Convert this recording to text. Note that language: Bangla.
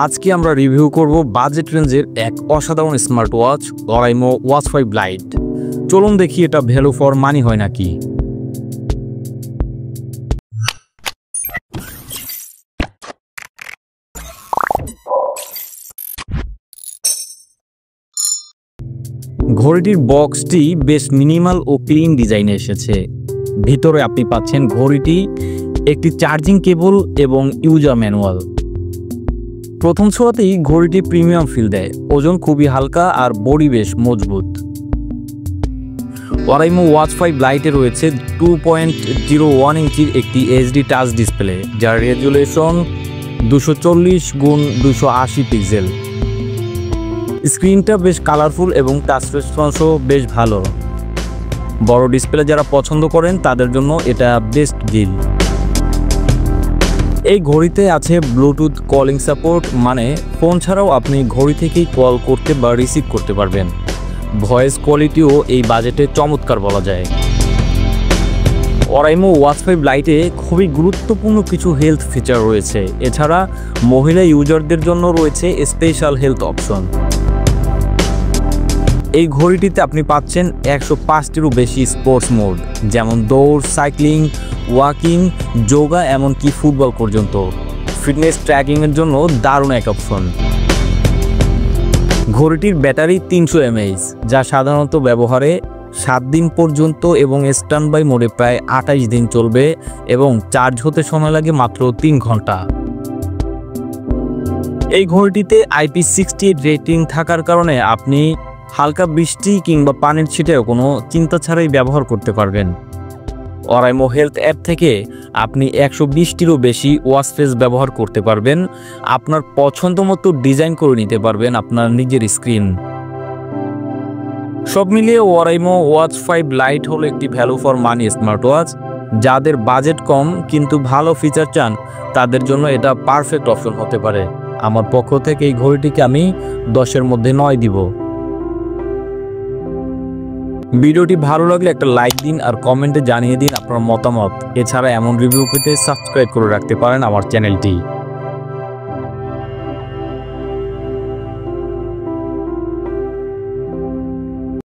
আজকে আমরা রিভিউ করব বাজেট রেঞ্জের এক অসাধারণ স্মার্ট ওয়াচ অরাইমো ওয়াচ 5 লাইট। চলুন দেখি এটা ভ্যালু ফর মানি হয় নাকি। ঘড়িটির বক্সটি বেশ মিনিমাল ও ক্লিন ডিজাইনে এসেছে। ভিতরে আপনি পাচ্ছেন ঘড়িটি, একটি চার্জিং কেবল এবং ইউজার ম্যানুয়াল। প্রথম ছোঁয়াতেই ঘড়িটি প্রিমিয়াম ফিল দেয়। ওজন খুবই হালকা আর বডি বেশ মজবুত। অরাইমো ওয়াচ 5 লাইটে রয়েছে 2.01 ইঞ্চির একটি এইচডি টাচ ডিসপ্লে, যার রেজুলেশন 240x280 পিক্সেল। স্ক্রিনটা বেশ কালারফুল এবং টাচ রেসপন্সও বেশ ভালো। বড় ডিসপ্লে যারা পছন্দ করেন তাদের জন্য এটা বেস্ট ডিল। এই ঘড়িতে আছে ব্লুটুথ কলিং সাপোর্ট, মানে ফোন ছাড়াও আপনি ঘড়ি থেকেই কল করতে বা রিসিভ করতে পারবেন। ভয়েস কোয়ালিটিও এই বাজেটে চমৎকার বলা যায়। অরাইমো ওয়াচ 5 লাইটে খুবই গুরুত্বপূর্ণ কিছু হেলথ ফিচার রয়েছে। এছাড়া মহিলা ইউজারদের জন্য রয়েছে স্পেশাল হেলথ অপশন। এই ঘড়িটিতে আপনি পাচ্ছেন 105টিরও বেশি স্পোর্টস মোড, যেমন দৌড়, সাইক্লিং, ওয়াকিং, যোগা, এমনকি ফুটবল পর্যন্ত। ফিটনেস ট্র্যাকিংয়ের জন্য দারুণ এক অপশন। ঘড়িটির ব্যাটারি 300 mAh, যা সাধারণত ব্যবহারে 7 দিন পর্যন্ত এবং স্ট্যান্ড বাই মোডে প্রায় 28 দিন চলবে এবং চার্জ হতে সময় লাগে মাত্র 3 ঘন্টা। এই ঘড়িটিতে IP68 রেটিং থাকার কারণে আপনি হালকা বৃষ্টি কিংবা পানির ছিটেও কোনো চিন্তা ছাড়াই ব্যবহার করতে পারবেন। অরাইমো হেলথ অ্যাপ থেকে আপনি 120টিরও বেশি ওয়াচ ফেস ব্যবহার করতে পারবেন। আপনার পছন্দ মতো ডিজাইন করে নিতে পারবেন আপনার নিজের স্ক্রিন। সব মিলিয়ে অরাইমো ওয়াচ 5 লাইট হলো একটি value for money smart watch. যাদের বাজেট কম কিন্তু ভালো ফিচার চান তাদের জন্য এটা পারফেক্ট অপশন হতে পারে। আমার পক্ষ থেকে এই ঘড়িটিকে আমি 10-এর মধ্যে 9 দিব। ভিডিওটি ভালো লাগলে একটা লাইক দিন আর কমেন্টে জানিয়ে দিন আপনার মতামত। এছাড়া এমন রিভিউ পেতে সাবস্ক্রাইব করে রাখতে পারেন আমার চ্যানেলটি।